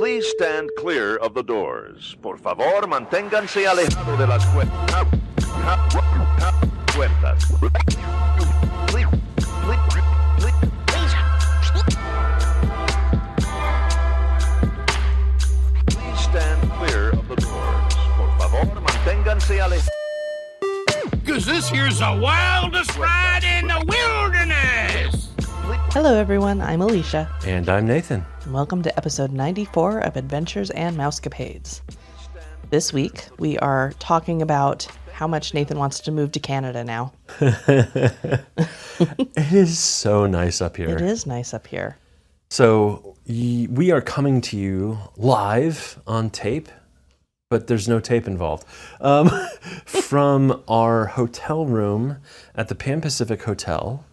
Please stand clear of the doors. Por favor, manténganse alejado de las puertas. Please stand clear of the doors. Por favor, manténganse alejados. Because this here's the wildest ride in the wilderness. Hello everyone, I'm Alicia. And I'm Nathan. Welcome to episode 94 of Adventures and Mousecapades. This week, we are talking about how much Nathan wants to move to Canada now. It is so nice up here. It is nice up here. So we are coming to you live on tape, but there's no tape involved, from our hotel room at the Pan Pacific Hotel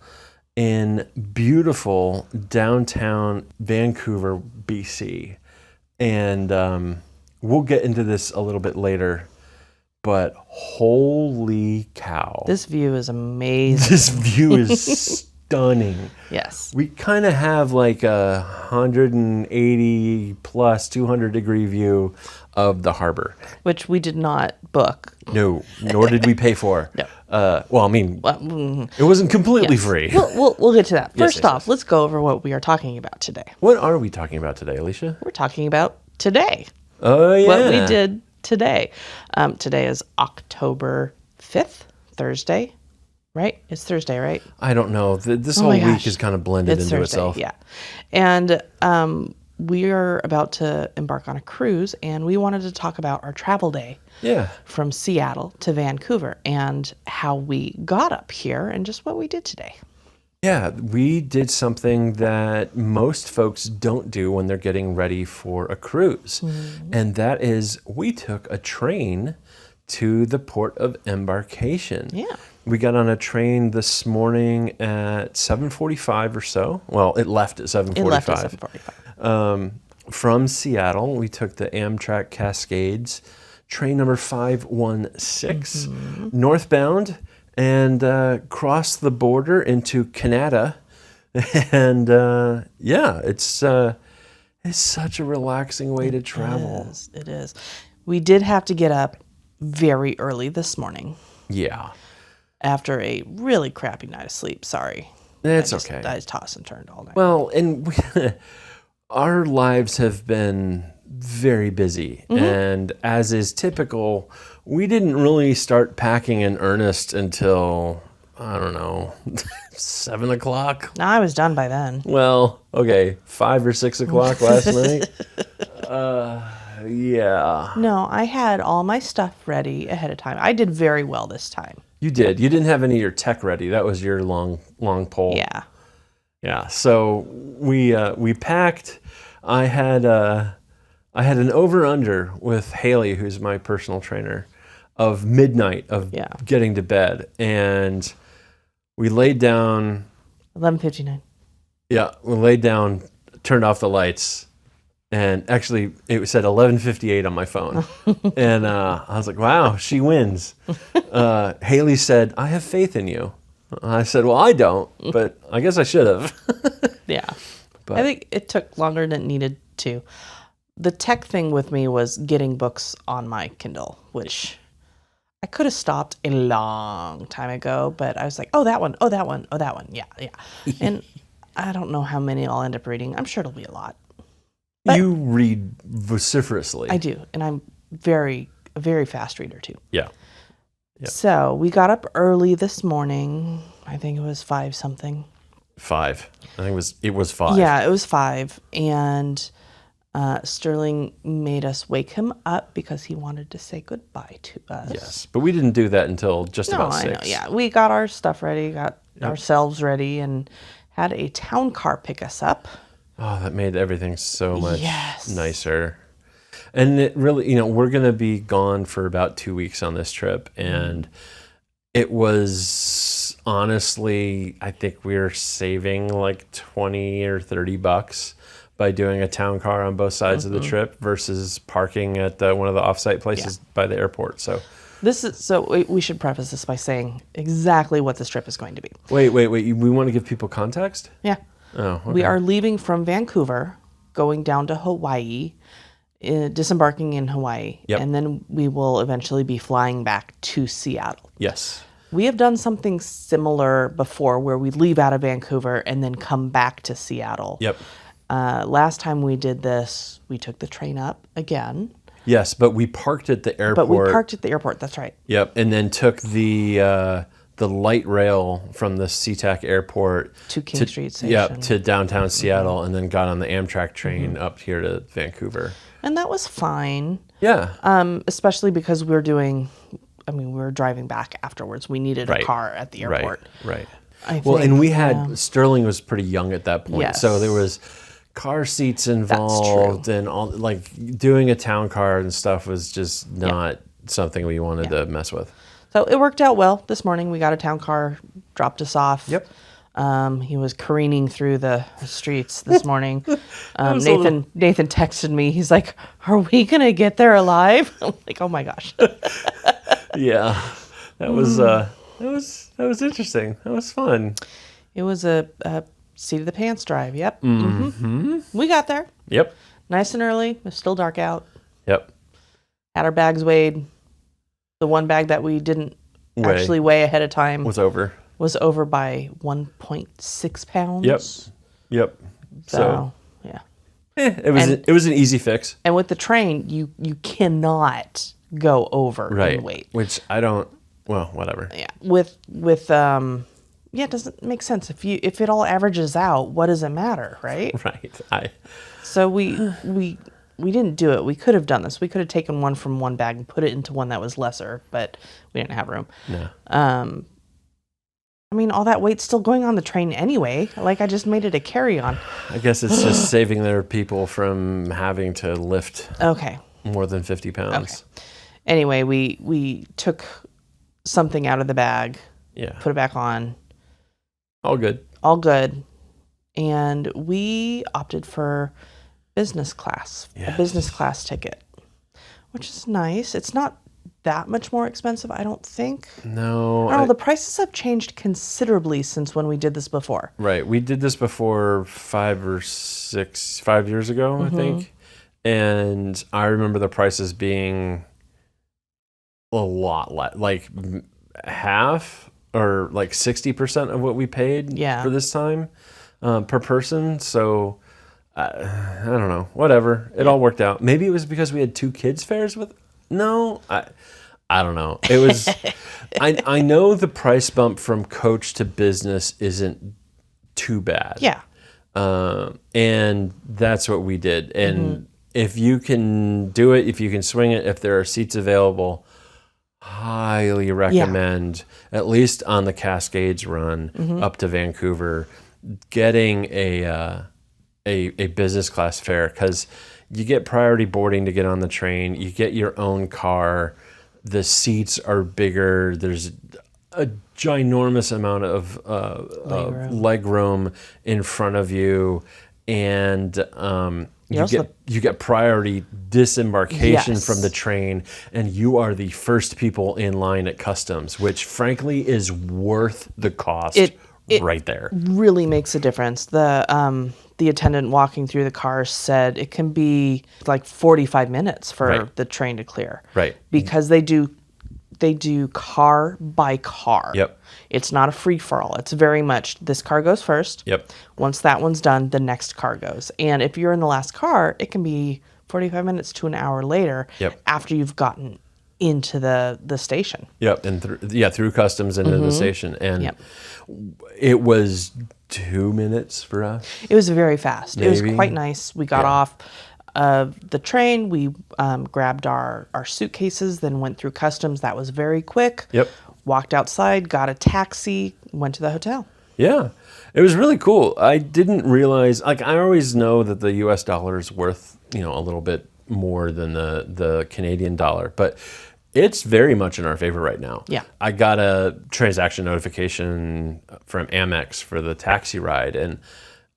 in beautiful downtown Vancouver, BC. And we'll get into this a little bit later, but holy cow. This view is amazing. This view is stunning. Yes. We kind of have like a 180 plus 200 degree view of the harbor. Which we did not book. No, nor did we pay for. No. Well, I mean, it wasn't completely Yes. free. We'll get to that. Yes, First yes, off, yes. let's go over what we are talking about today. What are we talking about today, Alicia? We're talking about today. Oh, yeah. What we did today. Today is October 5th, Thursday, right? It's Thursday, right? I don't know. This Oh whole my week gosh. is kind of blended It's into Thursday, itself. yeah. And we are about to embark on a cruise, and we wanted to talk about our travel day Yeah. from Seattle to Vancouver and how we got up here and just what we did today. Yeah, we did something that most folks don't do when they're getting ready for a cruise. Mm-hmm. And that is we took a train to the port of embarkation. Yeah. We got on a train this morning at 7:45 or so. Well, it left at 7:45. It left at 7:45. From Seattle, we took the Amtrak Cascades, train number 516, northbound, and crossed the border into Canada. And yeah, it's such a relaxing way to travel. It is. We did have to get up very early this morning Yeah, after a really crappy night of sleep. Sorry. it's I okay. tossed and turned all night. Well, and our lives have been very busy, and as is typical, we didn't really start packing in earnest until, I don't know, 7 o'clock. No, I was done by then. Well, okay, 5 or 6 o'clock last night. Yeah. No, I had all my stuff ready ahead of time. I did very well this time. You did. You didn't have any of your tech ready. That was your long pole. Yeah. Yeah. So we packed. I had an over-under with Haley, who's my personal trainer, of midnight of getting to bed, and we laid down. 11:59. Yeah, we laid down, turned off the lights, and actually it said 11:58 on my phone, and I was like, "Wow, she wins." Haley said, "I have faith in you." I said, "Well, I don't, but I guess I should have." Yeah. But- I think it took longer than it needed to. The tech thing with me was getting books on my Kindle, which I could have stopped a long time ago, but I was like, oh, that one, oh, that one, oh, that one. Yeah, yeah. And I don't know how many I'll end up reading. I'm sure it'll be a lot. But you read vociferously. I do. And I'm a very fast reader too. Yeah. Yep. So we got up early this morning. I think it was 5 something. 5. I think it was 5. Yeah, it was 5. And Sterling made us wake him up because he wanted to say goodbye to us. Yes, but we didn't do that until just about 6. I know. Yeah, we got our stuff ready, got ourselves ready, and had a town car pick us up. Oh, that made everything so much Yes. nicer. And it really, we're going to be gone for about 2 weeks on this trip. And it was honestly, I think we were saving like 20 or 30 bucks by doing a town car on both sides of the trip versus parking at one of the offsite places by the airport. So we should preface this by saying exactly what this trip is going to be. wait. We want to give people context? Yeah. Oh, okay. We are leaving from Vancouver, going down to Hawaii, disembarking in Hawaii, Yep. and then we will eventually be flying back to Seattle. Yes. We have done something similar before where we leave out of Vancouver and then come back to Seattle. Yep. Last time we did this, we took the train up again. Yes, but we parked at the airport. But we parked at the airport, that's right. Yep, and then took the light rail from the SeaTac airport To King Street Station. Yep, to downtown Seattle, and then got on the Amtrak train up here to Vancouver. And that was fine. Yeah. Especially because we were driving back afterwards. We needed a car at the airport. Right. I Well, think, and we had Sterling was pretty young at that point, Yes. so there was car seats involved, and all like doing a town car and stuff was just not something we wanted to mess with. So it worked out well. This morning we got a town car, dropped us off. Yep. He was careening through the streets this morning. Nathan texted me. He's like, "Are we gonna get there alive?" I'm like, "Oh my gosh." Yeah, that was interesting. That was fun. It was a seat of the pants drive. Yep. Mm-hmm. We got there Yep. nice and early. It was still dark out. Yep. Had our bags weighed. The one bag that we didn't actually weigh ahead of time Was over by 1.6 pounds. Yep. So yeah. It was an easy fix. And with the train, you cannot go over in weight. Which I don't. Well, whatever. Yeah. With it doesn't make sense. If it all averages out, what does it matter, right? Right. So we didn't do it. We could have done this. We could have taken one from one bag and put it into one that was lesser, but we didn't have room. No. All that weight's still going on the train anyway. Like, I just made it a carry-on. I guess it's just saving their people from having to lift Okay. more than 50 pounds. Okay. Anyway, we took something out of the bag, Yeah. put it back on. All good. All good. And we opted for business class, a business class ticket, which is nice. It's not that much more expensive, I don't think. No. I don't know, the prices have changed considerably since when we did this before. Right. We did this before 5 years ago, I think. And I remember the prices being a lot less, like half or like 60% of what we paid for this time per person. So I don't know, whatever. It all worked out. Maybe it was because we had 2 kids fares with. No, I don't know. It was. I know the price bump from coach to business isn't too bad. Yeah. And that's what we did. And if you can do it, if you can swing it, if there are seats available, highly recommend, at least on the Cascades run up to Vancouver, getting a business class fare, because you get priority boarding to get on the train. You get your own car. The seats are bigger. There's a ginormous amount of leg room in front of you, and you get priority disembarkation from the train, and you are the first people in line at customs, which frankly is worth the cost. It right there really makes a difference. The attendant walking through the car said it can be like 45 minutes for the train to clear. Right. Because they do car by car. Yep. It's not a free-for-all. It's very much this car goes first. Yep. Once that one's done, the next car goes. And if you're in the last car, it can be 45 minutes to an hour later after you've gotten into the station. Yep. And through customs into the station. And it was 2 minutes for us. It was very fast. Maybe. It was quite nice. We got off of the train. We grabbed our suitcases, then went through customs. That was very quick. Yep. Walked outside, got a taxi, went to the hotel. Yeah. It was really cool. I didn't realize, like, I always know that the US dollar is worth, a little bit more than the Canadian dollar, but it's very much in our favor right now. Yeah. I got a transaction notification from Amex for the taxi ride, and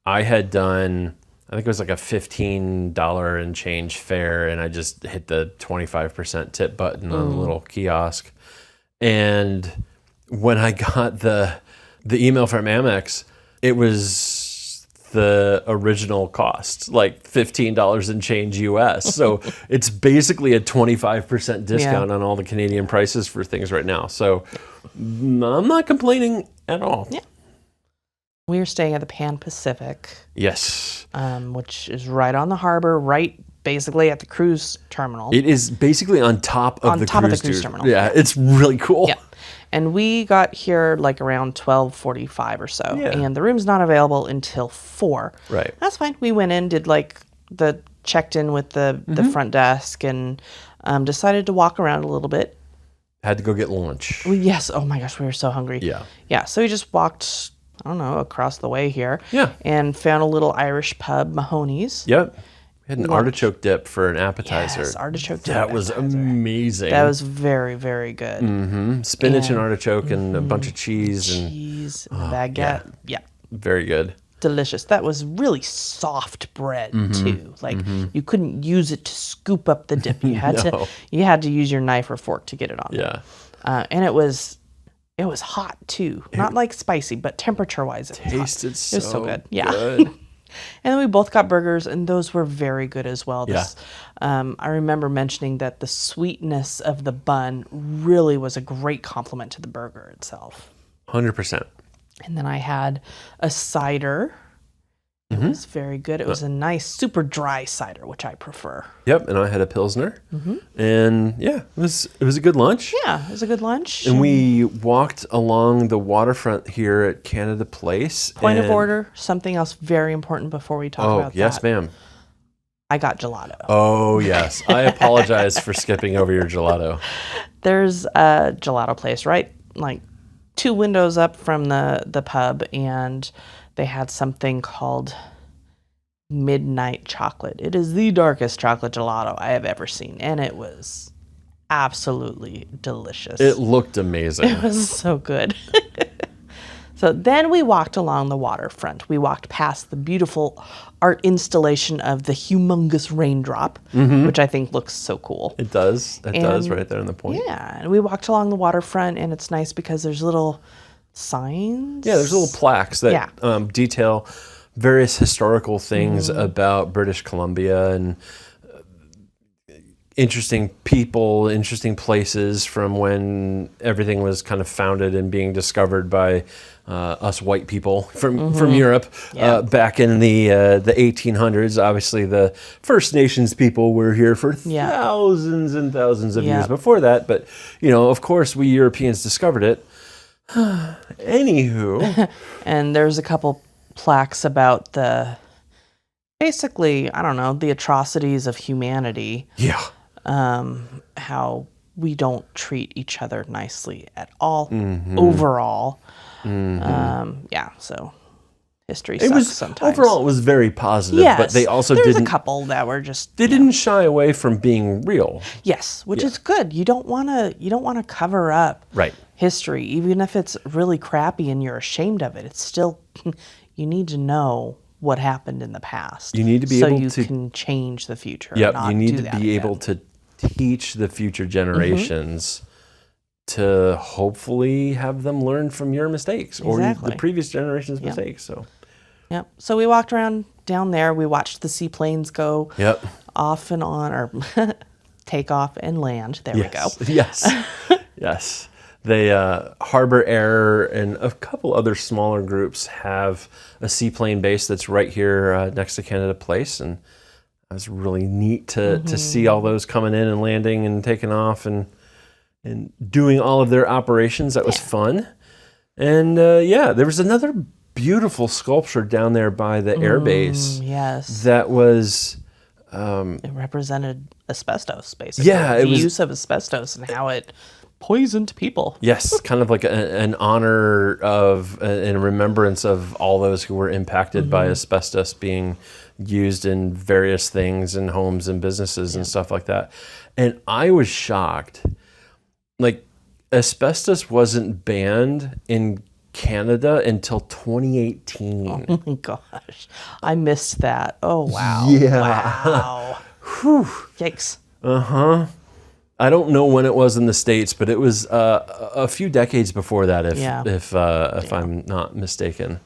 I had done, I think it was like a $15 and change fare, and I just hit the 25% tip button on the little kiosk. And when I got the email from Amex, it was the original cost, like $15 and change US. So it's basically a 25% discount on all the Canadian prices for things right now. So I'm not complaining at all. Yeah. We were staying at the Pan Pacific. Yes. Which is right on the harbor, right basically at the cruise terminal. It is basically on top of the cruise terminal. Yeah, it's really cool. Yeah. And we got here like around 12:45 or so. Yeah. And the room's not available until 4. Right. That's fine. We went in, did like checked in with the front desk and decided to walk around a little bit. Had to go get lunch. Yes. Oh my gosh, we were so hungry. Yeah. Yeah. So we just walked, I don't know, across the way here. Yeah. And found a little Irish pub, Mahoney's. Yep. We had an artichoke dip for an appetizer. Yes, artichoke dip. That was amazing. That was very, very good. Spinach and artichoke and a bunch of cheese and Cheese and baguette. Yeah. very good. Delicious. That was really soft bread too. Like you couldn't use it to scoop up the dip. You had No. you had to use your knife or fork to get it on. Yeah. And it was hot too. Not like spicy, but temperature wise it was hot. Tasted It was so good. Yeah. good. And then we both got burgers, and those were very good as well. Yeah. I remember mentioning that the sweetness of the bun really was a great compliment to the burger itself. 100%. And then I had a cider. It was very good. It was a nice, super dry cider, which I prefer. Yep, and I had a Pilsner. And yeah, it was a good lunch. Yeah, it was a good lunch. And we walked along the waterfront here at Canada Place. Point of and- order, something else very important before we talk about yes, that. ma'am. I got gelato. Oh, yes. I apologize for skipping over your gelato. There's a gelato place, right? Like 2 windows up from the pub, and they had something called Midnight Chocolate. It is the darkest chocolate gelato I have ever seen, and it was absolutely delicious. It looked amazing. It was so good. So then we walked along the waterfront. We walked past the beautiful art installation of the humongous raindrop, which I think looks so cool. It does. It does And- right there on the point. Yeah, and we walked along the waterfront, and it's nice because there's little signs. Yeah, there's little plaques that detail various historical things about British Columbia and interesting people, interesting places from when everything was kind of founded and being discovered by us white people from Europe back in the 1800s. Obviously, the First Nations people were here for thousands and thousands of years before that. But, of course, we Europeans discovered it. Anywho. And there's a couple plaques about basically, I don't know, the atrocities of humanity. Yeah. How we don't treat each other nicely at all overall. So history sucks sometimes. Overall, it was very positive, Yes, but they also there's didn't. a couple that were just They didn't shy away from being real. yes, which is good. You don't want to cover up Right. history, even if it's really crappy and you're ashamed of it. It's still you need to know what happened in the past. You need to be so able you to- can change the future. Yep, and not you need do to that be again. able to teach the future generations to hopefully have them learn from your mistakes or Exactly. the previous generation's mistakes. So, Yep. So we walked around down there. We watched the seaplanes go yep. off and on, or take off and land. There we go. Yes. Yes. They Harbor Air and a couple other smaller groups have a seaplane base that's right here next to Canada Place, and it was really neat to see all those coming in and landing and taking off and doing all of their operations. That was fun. And there was another beautiful sculpture down there by the air base Yes. that was It represented asbestos, basically. Yeah, it the was- use of asbestos and how it poisoned people. yes, kind of like an honor of and remembrance of all those who were impacted by asbestos being used in various things in homes and businesses and stuff like that. And I was shocked. Like, asbestos wasn't banned in Canada until 2018. Oh my gosh. I missed that. Oh, wow. Yeah. Wow. Whew. Yikes. I don't know when it was in the States, but it was a few decades before that, if I'm not mistaken.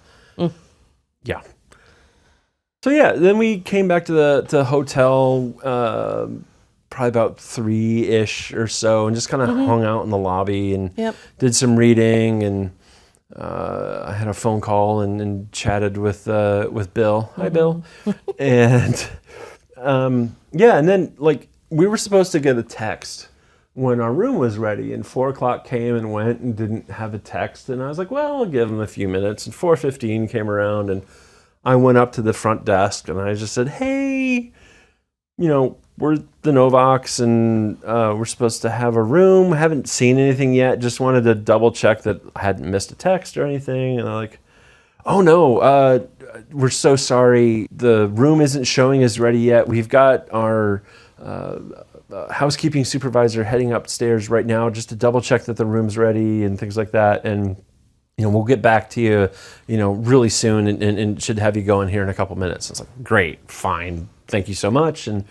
Yeah. So yeah, then we came back to the hotel probably about 3-ish or so, and just kind of hung out in the lobby and did some reading, and I had a phone call and chatted with Bill. Hi, Bill. And and then like we were supposed to get a text when our room was ready, and 4:00 came and went and didn't have a text, and I was like, well, I'll give him a few minutes. And 4:15 came around, and I went up to the front desk and I just said, hey, we're the Novaks, and we're supposed to have a room. Haven't seen anything yet. Just wanted to double check that I hadn't missed a text or anything. And they're like, oh no, we're so sorry. The room isn't showing as ready yet. We've got our housekeeping supervisor heading upstairs right now just to double check that the room's ready and things like that. And we'll get back to you, really soon, and should have you going here in a couple minutes. I was like, great, fine, thank you so much, and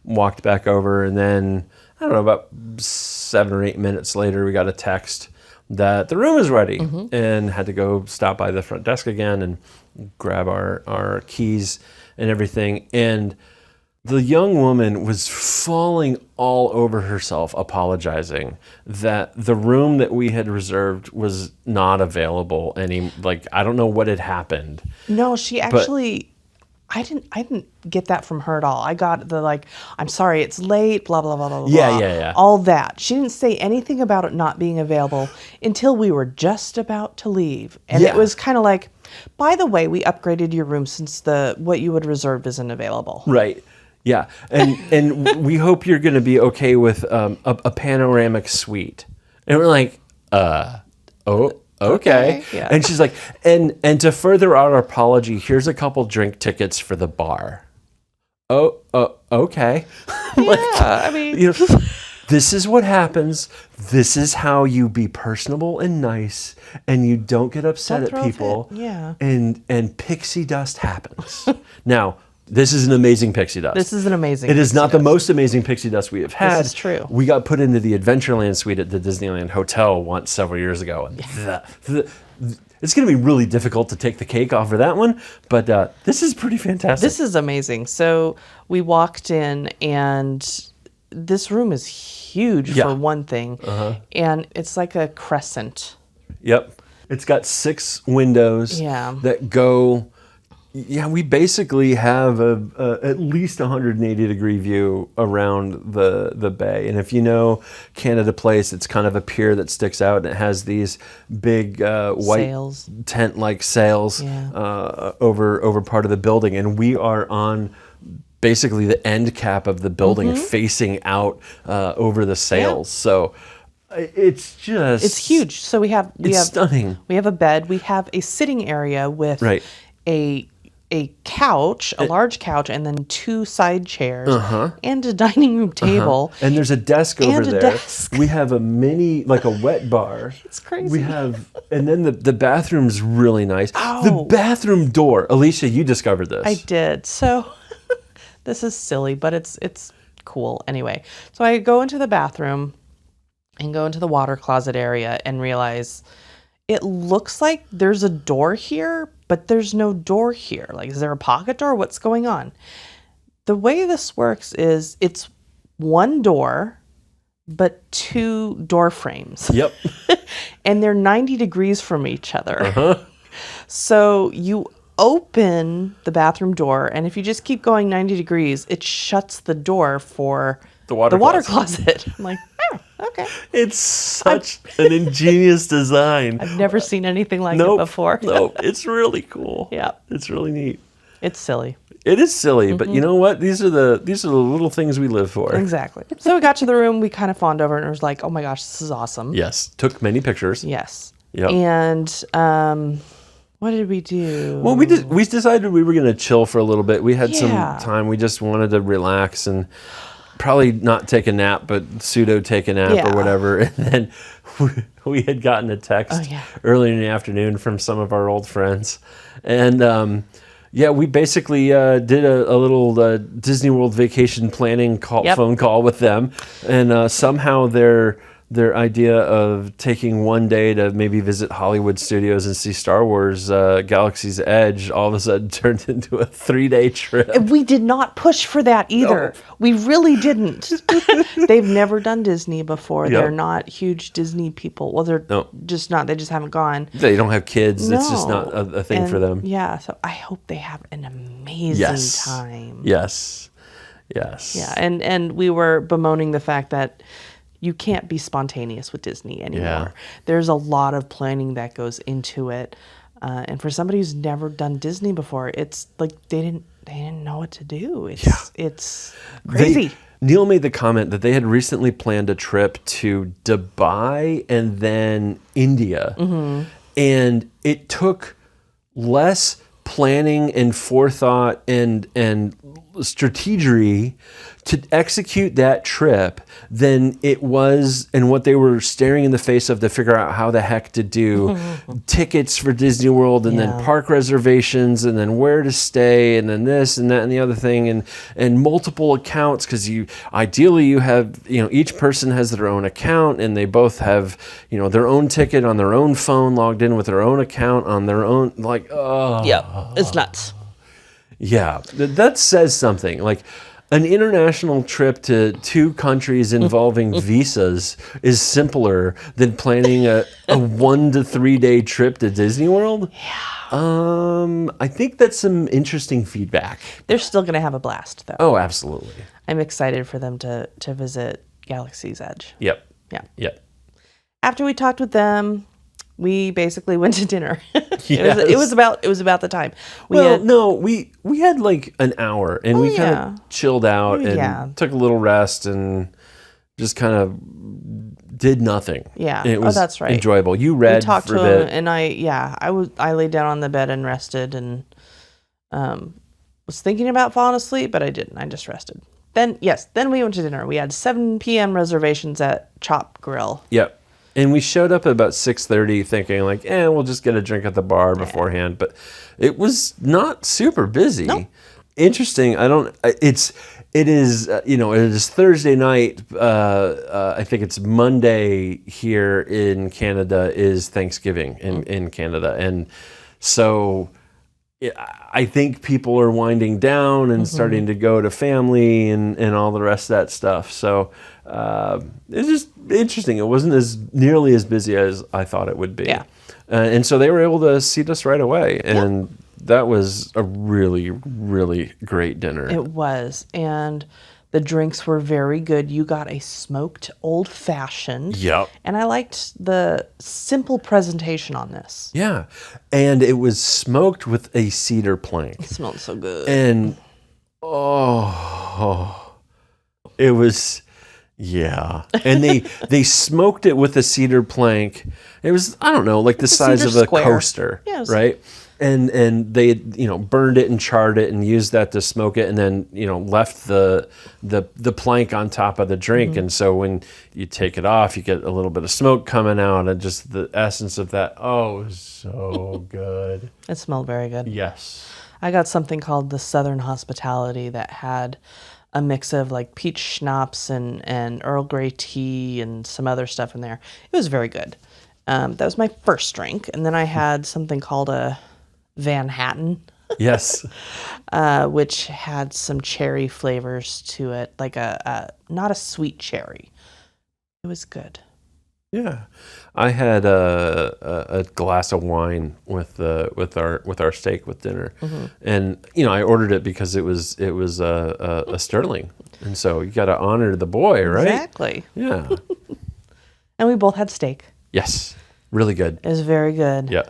walked back over. And then, I don't know, about 7 or 8 minutes later, we got a text that the room is ready, and had to go stop by the front desk again and grab our keys and everything. And the young woman was falling all over herself, apologizing that the room that we had reserved was not available I don't know what had happened. No, she actually, I didn't get that from her at all. I got the I'm sorry, it's late, blah, blah, blah, blah, blah. Yeah. All that. She didn't say anything about it not being available until we were just about to leave. And it was kind of like, by the way, we upgraded your room since what you had reserved isn't available. Right. Yeah, and we hope you're going to be okay with a panoramic suite. And we're like, okay. Yeah. And she's like, and to further our apology, here's a couple drink tickets for the bar. Okay. I mean, this is what happens. This is how you be personable and nice, and you don't get upset at people. Yeah. And pixie dust happens. Now, this is an amazing pixie dust. This is an amazing It is pixie not the dust. most amazing pixie dust we have had. This is true. We got put into the Adventureland suite at the Disneyland Hotel once several years ago. And it's going to be really difficult to take the cake off of that one, but this is pretty fantastic. This is amazing. So we walked in, and this room is huge for one thing, and it's like a crescent. Yep. It's got 6 windows that go... Yeah, we basically have at least 180-degree view around the bay. And if you know Canada Place, it's kind of a pier that sticks out, and it has these big white tent-like sails over part of the building. And we are on basically the end cap of the building, facing out over the sails. So it's huge. So we have stunning. We have a bed. We have a sitting area with a couch, a large couch, and then 2 side chairs, and a dining room table. And there's a desk over there. Desk. We have a mini, like a wet bar. It's crazy. We have, and then the bathroom's really nice. Oh. The bathroom door, Alicia, you discovered this. I did. So this is silly, but it's cool anyway. So I go into the bathroom and go into the water closet area and realize it looks like there's a door here, but there's no door here. Like, is there a pocket door? What's going on? The way this works is it's one door, but 2 door frames. Yep. And they're 90 degrees from each other. So you open the bathroom door, and if you just keep going 90 degrees, it shuts the door for the water closet. I'm like, oh, okay. It's such an ingenious design. I've never seen anything like it before. No, it's really cool. Yeah. It's really neat. It's silly. It is silly, but you know what? These are the little things we live for. Exactly. So we got to the room, we kind of fawned over, and it was like, oh my gosh, this is awesome. Yes. Took many pictures. Yes. Yep. And what did we do? Well, we decided we were going to chill for a little bit. We had some time. We just wanted to relax and probably not take a nap, but pseudo take a nap or whatever. And then we had gotten a text earlier in the afternoon from some of our old friends. And we basically did a little Disney World vacation planning phone call with them. And somehow their their idea of taking one day to maybe visit Hollywood studios and see Star Wars Galaxy's Edge all of a sudden turned into a 3-day trip. We did not push for that either. No. We really didn't. They've never done Disney before. Yep. They're not huge Disney people. Well, they're just not. They just haven't gone. They don't have kids. It's just not a thing for them. Yeah, so I hope they have an amazing time. Yes. Yeah, and we were bemoaning the fact that you can't be spontaneous with Disney anymore. Yeah. There's a lot of planning that goes into it. And for somebody who's never done Disney before, it's like they didn't know what to do. It's crazy. Neil made the comment that they had recently planned a trip to Dubai and then India. Mm-hmm. And it took less planning and forethought and strategy to execute that trip than it was, and what they were staring in the face of to figure out how the heck to do tickets for Disney World and then park reservations and then where to stay and then this and that and the other thing and multiple accounts, because ideally you have each person has their own account and they both have their own ticket on their own phone logged in with their own account on their own it's nuts. Yeah, that says something. Like, an international trip to 2 countries involving visas is simpler than planning a 1 to 3 day trip to Disney World. Yeah. I think that's some interesting feedback. They're still going to have a blast, though. Oh, absolutely. I'm excited for them to visit Galaxy's Edge. Yep. Yeah. Yep. After we talked with them, we basically went to dinner. Yes. It was about the time. We had like an hour and we kind of chilled out and took a little rest and just kind of did nothing. Yeah. And it was that's right. enjoyable. You read we talked for a to bit. him, and I laid down on the bed and rested and was thinking about falling asleep, but I didn't. I just rested. Then we went to dinner. We had 7 p.m. reservations at Chop Grill. Yep. And we showed up at about 6:30 thinking like, we'll just get a drink at the bar beforehand. But it was not super busy. Nope. Interesting. It is Thursday night. I think it's Monday here in Canada is Thanksgiving in Canada. And so I think people are winding down and starting to go to family and all the rest of that stuff. So it's just interesting. It wasn't nearly as busy as I thought it would be. Yeah. And so they were able to seat us right away. And that was a really, really great dinner. It was. And the drinks were very good. You got a smoked old fashioned. Yep. And I liked the simple presentation on this. Yeah. And it was smoked with a cedar plank. It smelled so good. And it was, and they smoked it with a cedar plank. It was, I don't know, like the size of a coaster, right? And they burned it and charred it and used that to smoke it, and then left the plank on top of the drink. And so when you take it off, you get a little bit of smoke coming out, and just the essence of that. Oh, it was so good. It smelled very good. Yes. I got something called the Southern Hospitality that had a mix of like peach schnapps and Earl Grey tea and some other stuff in there. It was very good. That was my first drink. And then I had something called a Van Hatten. Yes. Which had some cherry flavors to it, like not a sweet cherry. It was good. Yeah, I had a glass of wine with our steak with dinner, and I ordered it because it was a Sterling, and so you got to honor the boy, right? Exactly. Yeah. And we both had steak. Yes, really good. It was very good. Yeah,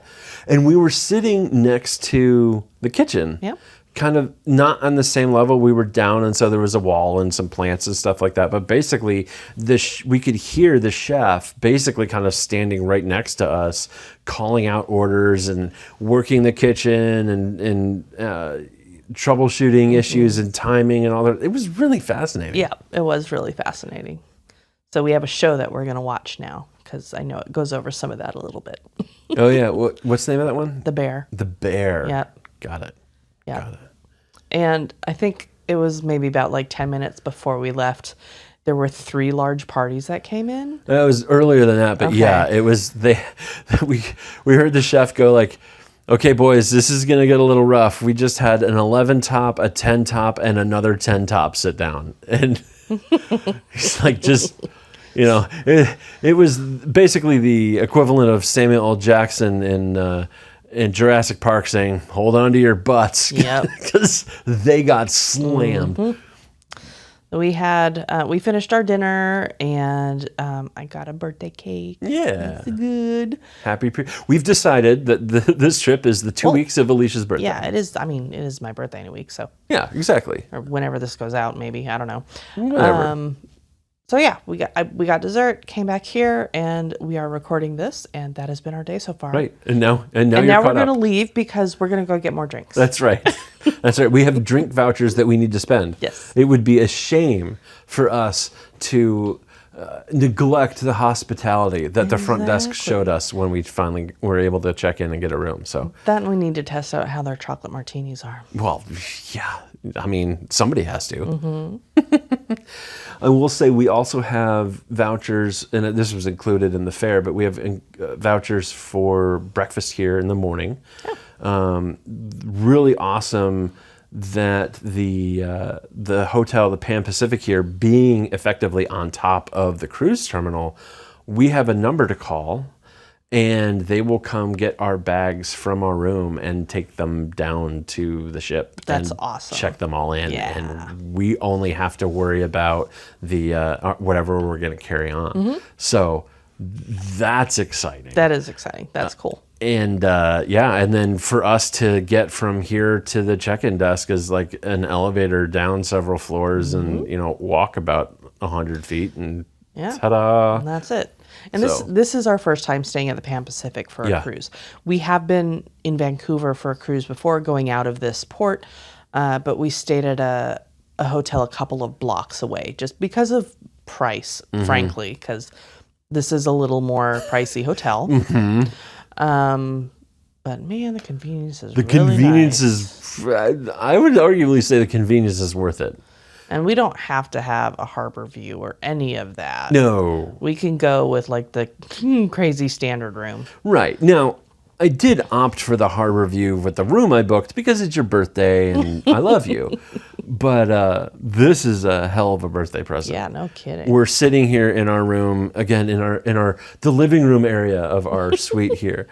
and we were sitting next to the kitchen. Yep. Kind of not on the same level. We were down, and so there was a wall and some plants and stuff like that. But basically, we could hear the chef basically kind of standing right next to us, calling out orders and working the kitchen and troubleshooting issues and timing and all that. It was really fascinating. Yeah, it was really fascinating. So we have a show that we're going to watch now because I know it goes over some of that a little bit. Oh, yeah. What's the name of that one? The Bear. The Bear. Yep. Got it. Yeah. And I think it was maybe about like 10 minutes before we left. there were 3 large parties that came in. It was earlier than that, but Okay. yeah, it was we heard the chef go like, "Okay, boys, this is gonna get a little rough. We just had an 11 top, a 10 top, and another 10 top sit down," and he's like, just. It was basically the equivalent of Samuel L. Jackson in Jurassic Park saying, "Hold on to your butts," Yep. because they got slammed. We finished our dinner, and I got a birthday cake. Yeah, It's good. We've decided that this trip is the 2 weeks of Alicia's birthday. Yeah, it is. I mean, it is my birthday in a week, so Yeah, exactly. or whenever this goes out, maybe I don't know. Whatever. So yeah, we got dessert, came back here, and we are recording this, and that has been our day so far. Right, and now And you're now we're caught gonna up. leave because we're gonna go get more drinks. That's right. That's right. We have drink vouchers that we need to spend. Yes. It would be a shame for us to neglect the hospitality that the front desk showed us when we finally were able to check in and get a room. So, Then we need to test out how their chocolate martinis are. well, yeah. I mean, somebody has to. I will say we also have vouchers, and this was included in the fare, but we have vouchers for breakfast here in the morning. Really awesome that the hotel, the Pan Pacific here, being effectively on top of the cruise terminal, we have a number to call, and they will come get our bags from our room and take them down to the ship. That's and awesome. Check them all in, Yeah. and we only have to worry about the whatever we're going to carry on. So that's exciting. That is exciting. That's cool. And and then for us to get from here to the check-in desk is like an elevator down several floors and walk about 100 feet and Yeah. ta-da. And that's it. And So- this is our first time staying at the Pan Pacific for a Yeah. cruise. We have been in Vancouver for a cruise before, going out of this port, but we stayed at a hotel a couple of blocks away, just because of price, frankly, because this is a little more pricey hotel. But man, the convenience is The really convenience nice. is, I would arguably say the convenience is worth it. And we don't have to have a harbor view or any of that. No. We can go with like the crazy standard room. Right. Now, I did opt for the harbor view with the room I booked because it's your birthday and I love you. But this is a hell of a birthday present. Yeah, no kidding. We're sitting here in our room again in the living room area of our suite here,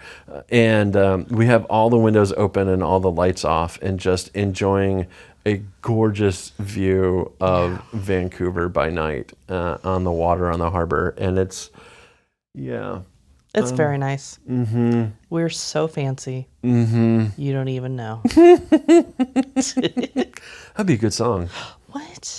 and we have all the windows open and all the lights off, and just enjoying a gorgeous view of Vancouver by night on the water on the harbor, and it's It's very nice. We're so fancy. You don't even know. That'd be a good song. What?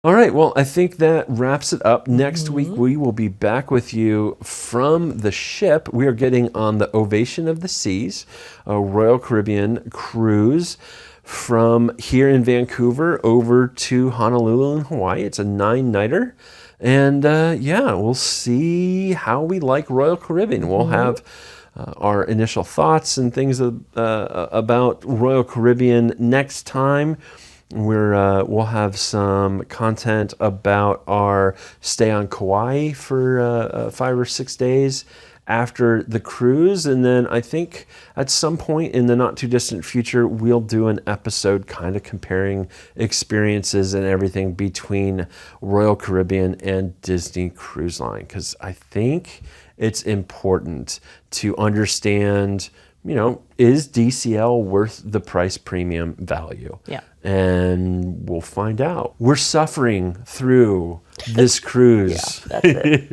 All right, well, I think that wraps it up. Next week, we will be back with you from the ship. We are getting on the Ovation of the Seas, a Royal Caribbean cruise from here in Vancouver over to Honolulu in Hawaii. It's a 9-nighter. And we'll see how we like Royal Caribbean. We'll have our initial thoughts and things about Royal Caribbean next time. We'll have some content about our stay on Kauai for 5 or 6 days after the cruise, and then I think at some point in the not too distant future we'll do an episode kind of comparing experiences and everything between Royal Caribbean and Disney Cruise Line, because I think it's important to understand, is DCL worth the price premium value? Yeah. And we'll find out. We're suffering through this cruise. That's it.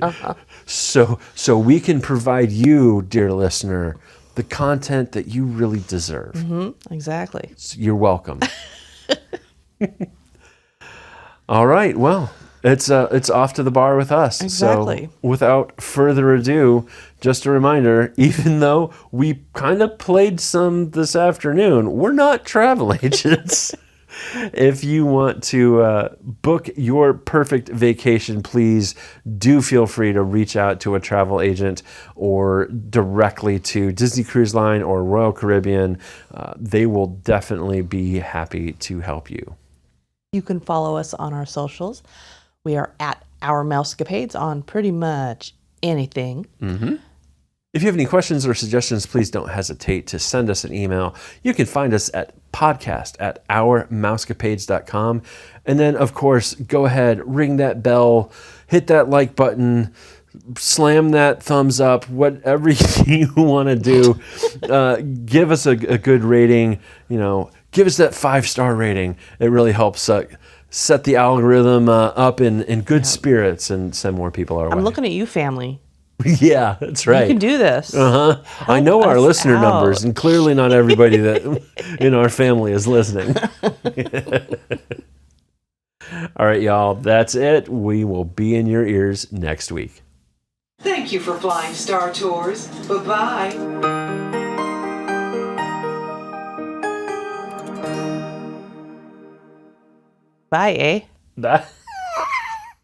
So we can provide you, dear listener, the content that you really deserve. Exactly. So you're welcome. All right. Well, it's off to the bar with us. Exactly. So without further ado, just a reminder, even though we kind of played some this afternoon, we're not travel agents. If you want to book your perfect vacation, please do feel free to reach out to a travel agent or directly to Disney Cruise Line or Royal Caribbean. They will definitely be happy to help you. You can follow us on our socials. We are at Our Mousecapades on pretty much anything. If you have any questions or suggestions, please don't hesitate to send us an email. You can find us at podcast@ourmousecapades.com. And then, of course, go ahead, ring that bell, hit that like button, slam that thumbs up, whatever you want to do. Give us a good rating. Give us that 5-star rating. It really helps set the algorithm up in good spirits and send more people our way. I'm looking at you, family. Yeah, that's right. You can do this. I know our us listener out. numbers, and clearly not everybody that in our family is listening. All right, y'all, that's it. We will be in your ears next week. Thank you for flying Star Tours. Bye-bye. Bye, eh? Bye.